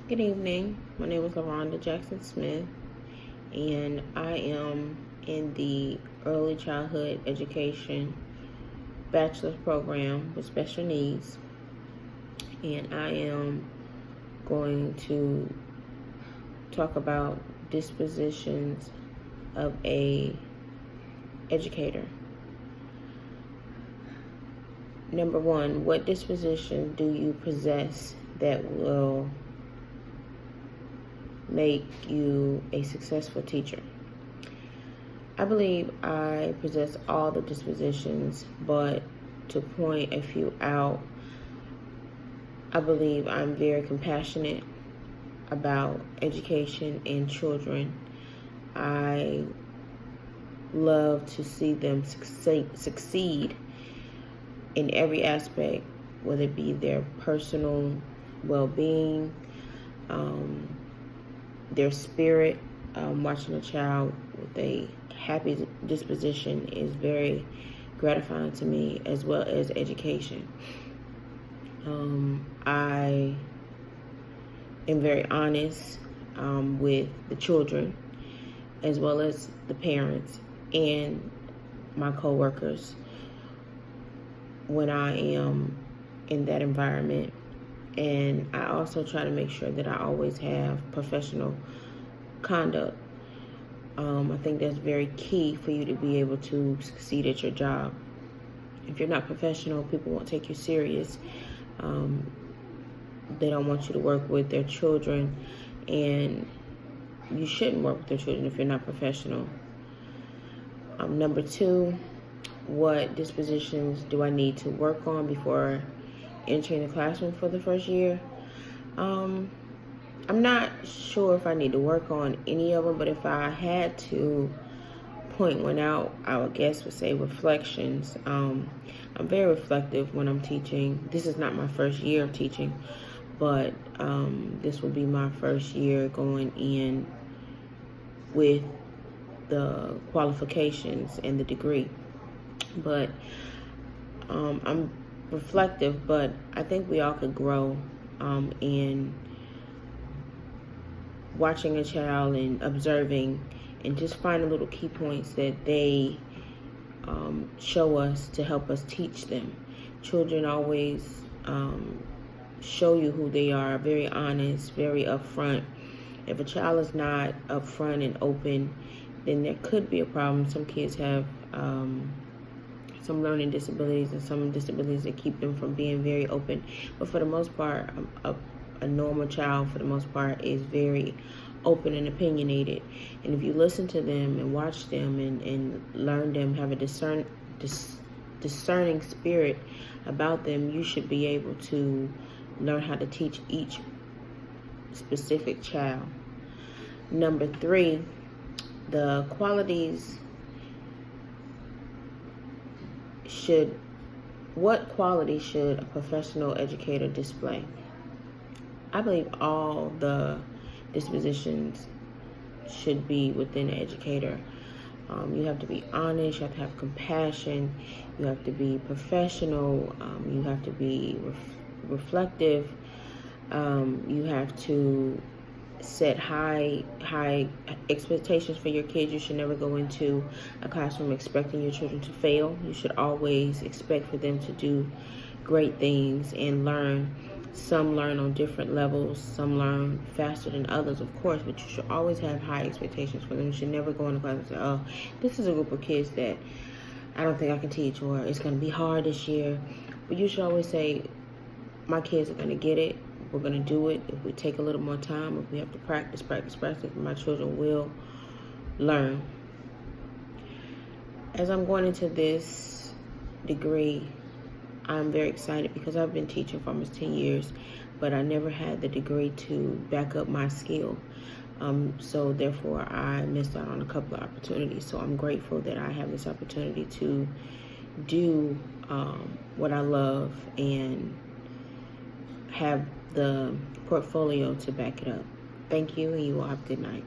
Good evening. My name is LaRonda Jackson Smith, and I am in the Early Childhood Education Bachelor's Program with Special Needs, and I am going to talk about dispositions of a educator. Number one, what disposition do you possess that will make you a successful teacher? I believe I possess all the dispositions, but to point a few out, I believe I'm very compassionate about education and children. I love to see them succeed in every aspect, whether it be their personal well-being, their spirit. Watching a child with a happy disposition is very gratifying to me, as well as education. I am very honest with the children, as well as the parents and my co-workers when I am in that environment. And I also try to make sure that I always have professional conduct. I think that's very key for you to be able to succeed at your job. If you're not professional, people won't take you serious. They don't want you to work with their children, and you shouldn't work with their children if you're not professional. Number two, what dispositions do I need to work on before entering the classroom for the first year? I'm not sure if I need to work on any of them, but if I had to point one out, I would say reflections. I'm very reflective when I'm teaching. This is not my first year of teaching, but this will be my first year going in with the qualifications and the degree. But I'm reflective, but I think we all could grow in watching a child and observing and just finding little key points that they show us to help us teach them. Children always show you who they are, very honest, very upfront. If a child is not upfront and open, then there could be a problem. Some kids have some learning disabilities and some disabilities that keep them from being very open. But for the most part, a normal child, for the most part, is very open and opinionated. And if you listen to them and watch them and learn them, have a discerning spirit about them, you should be able to learn how to teach each specific child. Number three, the qualities what quality should a professional educator display? I believe all the dispositions should be within an educator. You have to be honest, you have to have compassion, you have to be professional, you have to be reflective, you have to set high expectations for your kids. You should never go into a classroom expecting your children to fail. You should always expect for them to do great things and learn. Some learn on different levels. Some learn faster than others, of course, but you should always have high expectations for them. You should never go into class and say, oh, this is a group of kids that I don't think I can teach, or it's going to be hard this year. But you should always say, my kids are going to get it. We're going to do it. If we take a little more time, if we have to practice, my children will learn. As I'm going into this degree, I'm very excited because I've been teaching for almost 10 years, but I never had the degree to back up my skill. So therefore, I missed out on a couple of opportunities. So I'm grateful that I have this opportunity to do what I love and have the portfolio to back it up. Thank you, and you all have a good night.